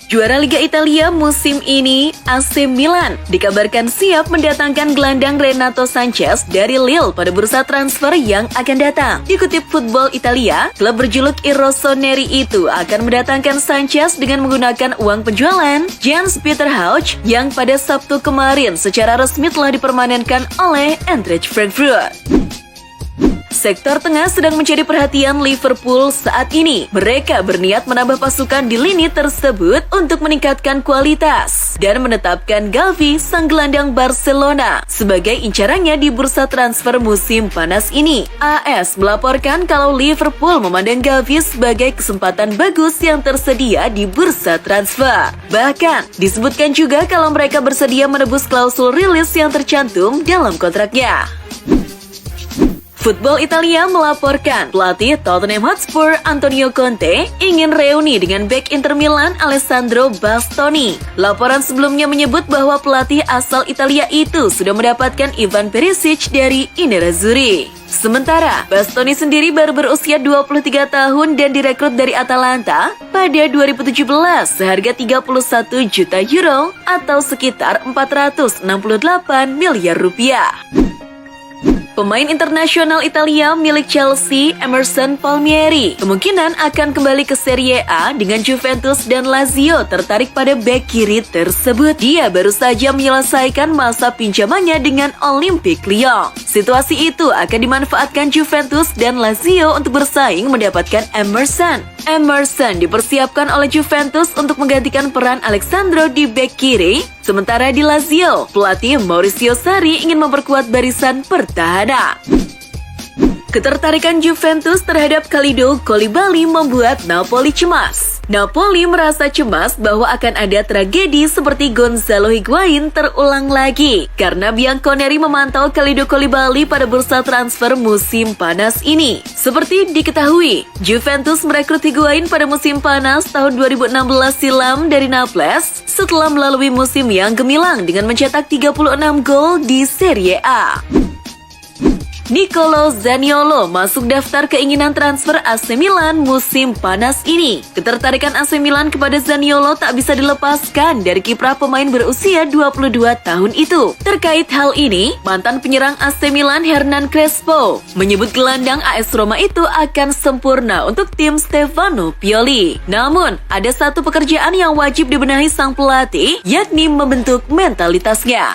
Juara Liga Italia musim ini, AC Milan dikabarkan siap mendatangkan gelandang Renato Sanchez dari Lille pada bursa transfer yang akan datang. Dikutip Football Italia, klub berjuluk I Rossoneri itu akan mendatangkan Sanchez dengan menggunakan uang penjualan Jens-Peter Hauge yang pada Sabtu kemarin secara resmi telah dipermanenkan oleh Eintracht Frankfurt. Sektor tengah sedang menjadi perhatian Liverpool saat ini. Mereka berniat menambah pasukan di lini tersebut untuk meningkatkan kualitas dan menetapkan Gavi, sang gelandang Barcelona, sebagai incarannya di bursa transfer musim panas ini. AS melaporkan kalau Liverpool memandang Gavi sebagai kesempatan bagus yang tersedia di bursa transfer. Bahkan, disebutkan juga kalau mereka bersedia menebus klausul rilis yang tercantum dalam kontraknya. Football Italia melaporkan pelatih Tottenham Hotspur Antonio Conte ingin reuni dengan bek Inter Milan Alessandro Bastoni. Laporan sebelumnya menyebut bahwa pelatih asal Italia itu sudah mendapatkan Ivan Perisic dari Nerazzurri. Sementara, Bastoni sendiri baru berusia 23 tahun dan direkrut dari Atalanta pada 2017 seharga 31 juta euro atau sekitar 468 miliar rupiah. Pemain internasional Italia milik Chelsea, Emerson Palmieri, kemungkinan akan kembali ke Serie A dengan Juventus dan Lazio tertarik pada bek kiri tersebut. Dia baru saja menyelesaikan masa pinjamannya dengan Olympique Lyon. Situasi itu akan dimanfaatkan Juventus dan Lazio untuk bersaing mendapatkan Emerson. Emerson dipersiapkan oleh Juventus untuk menggantikan peran Alexandro di bek kiri, sementara di Lazio, pelatih Maurizio Sarri ingin memperkuat barisan pertahanan. Ketertarikan Juventus terhadap Kalidou Koulibaly membuat Napoli cemas. Napoli merasa cemas bahwa akan ada tragedi seperti Gonzalo Higuain terulang lagi karena Bianconeri memantau Kalidou Koulibaly pada bursa transfer musim panas ini. Seperti diketahui, Juventus merekrut Higuain pada musim panas tahun 2016 silam dari Naples setelah melalui musim yang gemilang dengan mencetak 36 gol di Serie A. Nicolo Zaniolo masuk daftar keinginan transfer AC Milan musim panas ini. Ketertarikan AC Milan kepada Zaniolo tak bisa dilepaskan dari kiprah pemain berusia 22 tahun itu. Terkait hal ini, mantan penyerang AC Milan Hernan Crespo menyebut gelandang AS Roma itu akan sempurna untuk tim Stefano Pioli. Namun, ada satu pekerjaan yang wajib dibenahi sang pelatih, yakni membentuk mentalitasnya.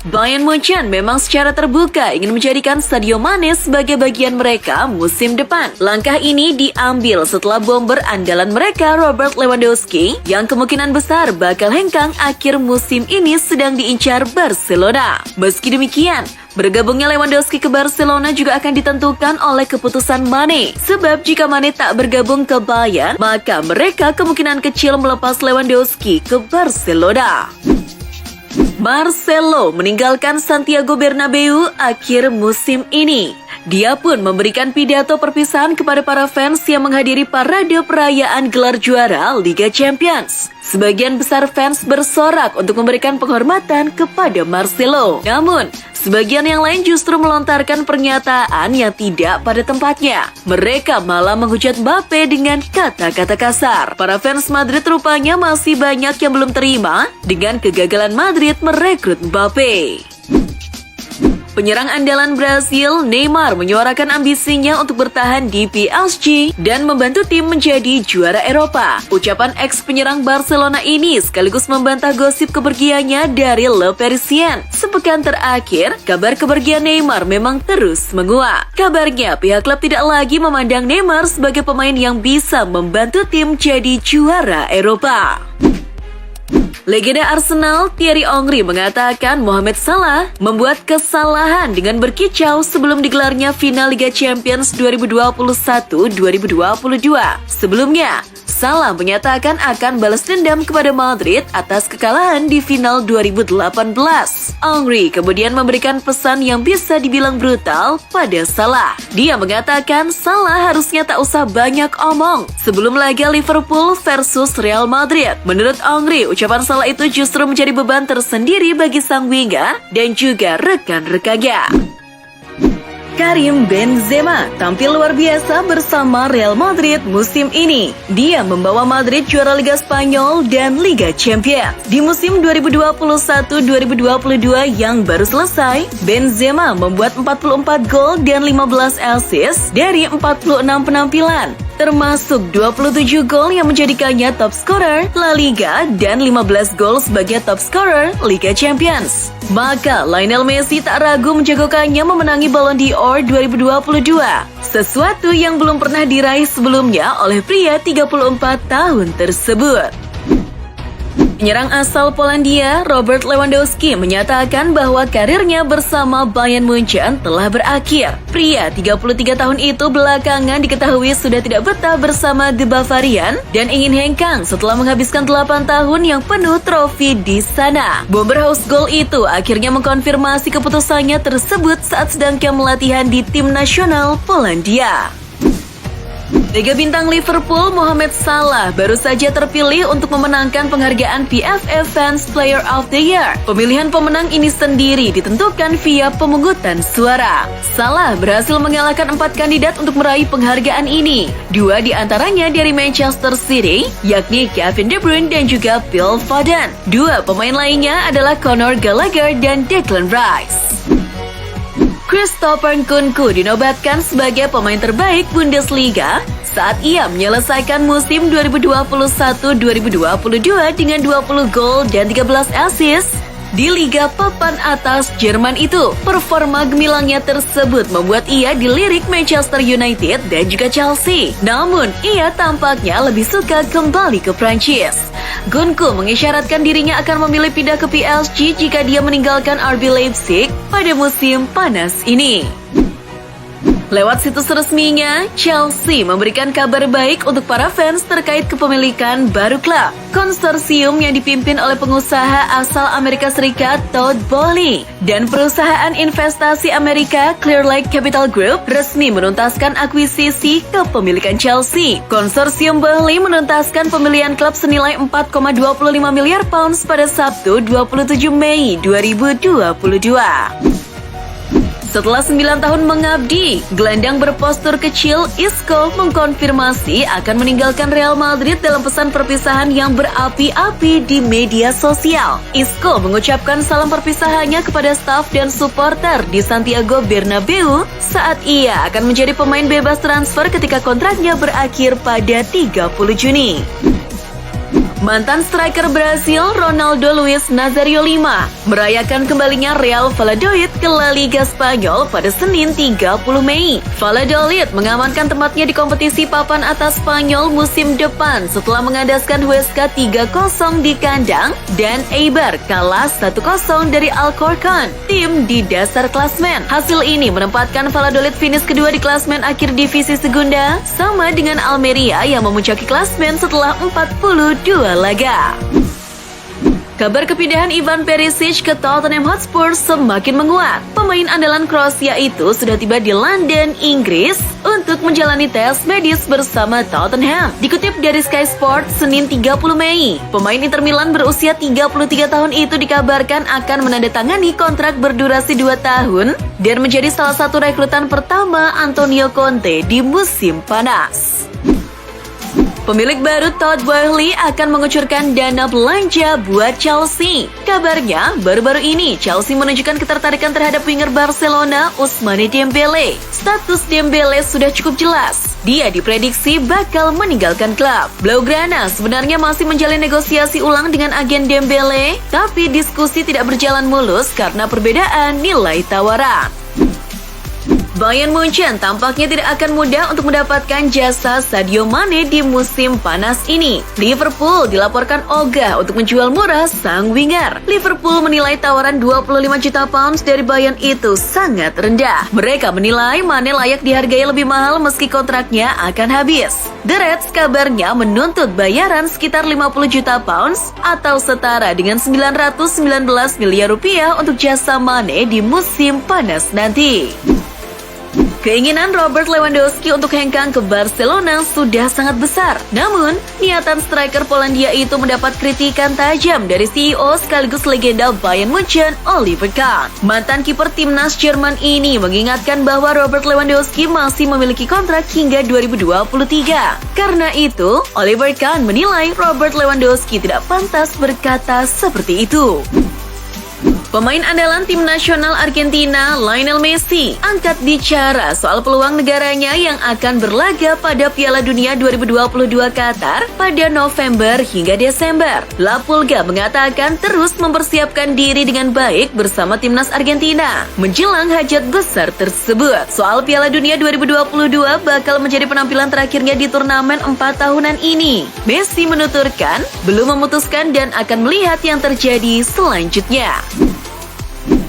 Bayern Munchen memang secara terbuka ingin menjadikan Sadio Mane sebagai bagian mereka musim depan. Langkah ini diambil setelah bomber andalan mereka Robert Lewandowski yang kemungkinan besar bakal hengkang akhir musim ini sedang diincar Barcelona. Meski demikian, bergabungnya Lewandowski ke Barcelona juga akan ditentukan oleh keputusan Mane. Sebab jika Mane tak bergabung ke Bayern, maka mereka kemungkinan kecil melepas Lewandowski ke Barcelona. Marcelo meninggalkan Santiago Bernabeu akhir musim ini. Dia pun memberikan pidato perpisahan kepada para fans yang menghadiri parade perayaan gelar juara Liga Champions. Sebagian besar fans bersorak untuk memberikan penghormatan kepada Marcelo. Namun, sebagian yang lain justru melontarkan pernyataan yang tidak pada tempatnya. Mereka malah menghujat Mbappe dengan kata-kata kasar. Para fans Madrid rupanya masih banyak yang belum terima dengan kegagalan Madrid merekrut Mbappe. Penyerang andalan Brasil, Neymar, menyuarakan ambisinya untuk bertahan di PSG dan membantu tim menjadi juara Eropa. Ucapan ex-penyerang Barcelona ini sekaligus membantah gosip kepergiannya dari Le Parisien. Sepekan terakhir, kabar kepergian Neymar memang terus menguat. Kabarnya, pihak klub tidak lagi memandang Neymar sebagai pemain yang bisa membantu tim jadi juara Eropa. Legenda Arsenal Thierry Henry mengatakan Mohamed Salah membuat kesalahan dengan berkicau sebelum digelarnya final Liga Champions 2021-2022. Sebelumnya, Salah menyatakan akan balas dendam kepada Madrid atas kekalahan di final 2018. Henry kemudian memberikan pesan yang bisa dibilang brutal pada Salah. Dia mengatakan Salah harusnya tak usah banyak omong sebelum laga Liverpool versus Real Madrid. Menurut Henry, ucapan Salah itu justru menjadi beban tersendiri bagi sang winger dan juga rekan-rekannya. Karim Benzema tampil luar biasa bersama Real Madrid musim ini. Dia membawa Madrid juara Liga Spanyol dan Liga Champions. Di musim 2021-2022 yang baru selesai, Benzema membuat 44 gol dan 15 assist dari 46 penampilan, termasuk 27 gol yang menjadikannya top scorer La Liga dan 15 gol sebagai top scorer Liga Champions. Maka Lionel Messi tak ragu menjagokannya memenangi Ballon d'Or 2022, sesuatu yang belum pernah diraih sebelumnya oleh pria 34 tahun tersebut. Penyerang asal Polandia, Robert Lewandowski, menyatakan bahwa karirnya bersama Bayern Munchen telah berakhir. Pria 33 tahun itu belakangan diketahui sudah tidak betah bersama The Bavarian dan ingin hengkang setelah menghabiskan 8 tahun yang penuh trofi di sana. Bomber house goal itu akhirnya mengkonfirmasi keputusannya tersebut saat sedang latihan di tim nasional Polandia. Liga bintang Liverpool Mohamed Salah baru saja terpilih untuk memenangkan penghargaan PFA Fans Player of the Year. Pemilihan pemenang ini sendiri ditentukan via pemungutan suara. Salah berhasil mengalahkan 4 kandidat untuk meraih penghargaan ini. 2 diantaranya dari Manchester City, yakni Kevin De Bruyne dan juga Phil Foden. 2 pemain lainnya adalah Conor Gallagher dan Declan Rice. Christopher Nkunku dinobatkan sebagai pemain terbaik Bundesliga saat ia menyelesaikan musim 2021-2022 dengan 20 gol dan 13 assist di Liga Papan Atas Jerman itu. Performa gemilangnya tersebut membuat ia dilirik Manchester United dan juga Chelsea. Namun, ia tampaknya lebih suka kembali ke Prancis. Nkunku mengisyaratkan dirinya akan memilih pindah ke PSG jika dia meninggalkan RB Leipzig pada musim panas ini. Lewat situs resminya, Chelsea memberikan kabar baik untuk para fans terkait kepemilikan baru klub. Konsorsium yang dipimpin oleh pengusaha asal Amerika Serikat Todd Boehly dan perusahaan investasi Amerika Clear Lake Capital Group resmi menuntaskan akuisisi kepemilikan Chelsea. Konsorsium Boehly menuntaskan pembelian klub senilai 4,25 miliar pounds pada Sabtu 27 Mei 2022. Setelah 9 tahun mengabdi, gelandang berpostur kecil Isco mengkonfirmasi akan meninggalkan Real Madrid dalam pesan perpisahan yang berapi-api di media sosial. Isco mengucapkan salam perpisahannya kepada staf dan supporter di Santiago Bernabeu saat ia akan menjadi pemain bebas transfer ketika kontraknya berakhir pada 30 Juni. Mantan striker Brasil Ronaldo Luis Nazario Lima merayakan kembalinya Real Valladolid ke La Liga Spanyol pada Senin 30 Mei. Valladolid mengamankan tempatnya di kompetisi papan atas Spanyol musim depan setelah mengandaskan Huesca 3-0 di kandang dan Eibar kalah 1-0 dari Alcorcón, tim di dasar klasmen. Hasil ini menempatkan Valladolid finish kedua di klasmen akhir divisi Segunda, sama dengan Almeria yang memuncaki klasmen setelah 42 laga. Kabar kepindahan Ivan Perisic ke Tottenham Hotspur semakin menguat. Pemain andalan Kroasia itu sudah tiba di London, Inggris untuk menjalani tes medis bersama Tottenham. Dikutip dari Sky Sports Senin 30 Mei, pemain Inter Milan berusia 33 tahun itu dikabarkan akan menandatangani kontrak berdurasi 2 tahun dan menjadi salah satu rekrutan pertama Antonio Conte di musim panas. Pemilik baru Todd Boehly akan mengucurkan dana belanja buat Chelsea. Kabarnya, baru-baru ini Chelsea menunjukkan ketertarikan terhadap winger Barcelona Ousmane Dembele. Status Dembele sudah cukup jelas. Dia diprediksi bakal meninggalkan klub. Blaugrana sebenarnya masih menjalin negosiasi ulang dengan agen Dembele, tapi diskusi tidak berjalan mulus karena perbedaan nilai tawaran. Bayern Munchen tampaknya tidak akan mudah untuk mendapatkan jasa Sadio Mane di musim panas ini. Liverpool dilaporkan ogah untuk menjual murah sang winger. Liverpool menilai tawaran 25 juta pounds dari Bayern itu sangat rendah. Mereka menilai Mane layak dihargai lebih mahal meski kontraknya akan habis. The Reds kabarnya menuntut bayaran sekitar 50 juta pounds atau setara dengan 919 miliar rupiah untuk jasa Mane di musim panas nanti. Keinginan Robert Lewandowski untuk hengkang ke Barcelona sudah sangat besar. Namun, niatan striker Polandia itu mendapat kritikan tajam dari CEO sekaligus legenda Bayern Munchen, Oliver Kahn. Mantan kiper timnas Jerman ini mengingatkan bahwa Robert Lewandowski masih memiliki kontrak hingga 2023. Karena itu, Oliver Kahn menilai Robert Lewandowski tidak pantas berkata seperti itu. Pemain andalan tim nasional Argentina, Lionel Messi, angkat bicara soal peluang negaranya yang akan berlaga pada Piala Dunia 2022 Qatar pada November hingga Desember. La Pulga mengatakan terus mempersiapkan diri dengan baik bersama timnas Argentina menjelang hajat besar tersebut. Soal Piala Dunia 2022 bakal menjadi penampilan terakhirnya di turnamen 4 tahunan ini. Messi menuturkan belum memutuskan dan akan melihat yang terjadi selanjutnya.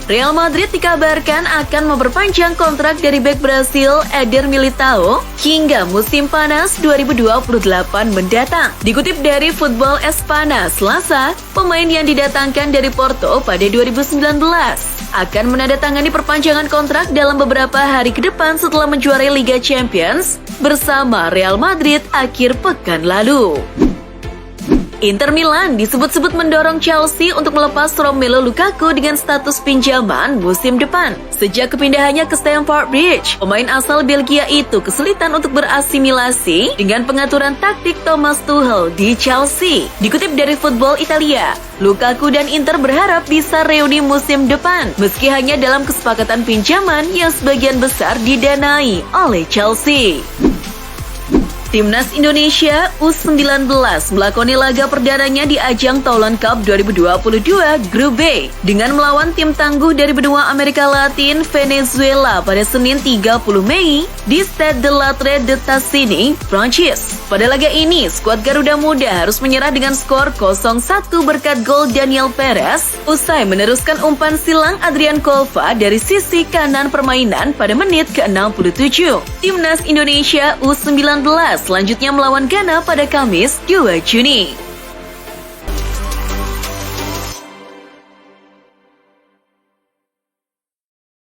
Real Madrid dikabarkan akan memperpanjang kontrak dari bek Brasil Eder Militao hingga musim panas 2028 mendatang. Dikutip dari Football Espana Selasa, pemain yang didatangkan dari Porto pada 2019 akan menandatangani perpanjangan kontrak dalam beberapa hari ke depan setelah menjuarai Liga Champions bersama Real Madrid akhir pekan lalu. Inter Milan disebut-sebut mendorong Chelsea untuk melepas Romelu Lukaku dengan status pinjaman musim depan. Sejak kepindahannya ke Stamford Bridge, pemain asal Belgia itu kesulitan untuk berasimilasi dengan pengaturan taktik Thomas Tuchel di Chelsea. Dikutip dari Football Italia, Lukaku dan Inter berharap bisa reuni musim depan, meski hanya dalam kesepakatan pinjaman yang sebagian besar didanai oleh Chelsea. Timnas Indonesia U19 melakoni laga perdananya di ajang Toulon Cup 2022 Grup B dengan melawan tim tangguh dari benua Amerika Latin Venezuela pada Senin 30 Mei di Stade de la Tre de Tassini, Prancis. Pada laga ini, skuad Garuda Muda harus menyerah dengan skor 0-1 berkat gol Daniel Perez usai meneruskan umpan silang Adrian Kolva dari sisi kanan permainan pada menit ke-67. Timnas Indonesia U19 selanjutnya melawan Ghana pada Kamis 2 Juni.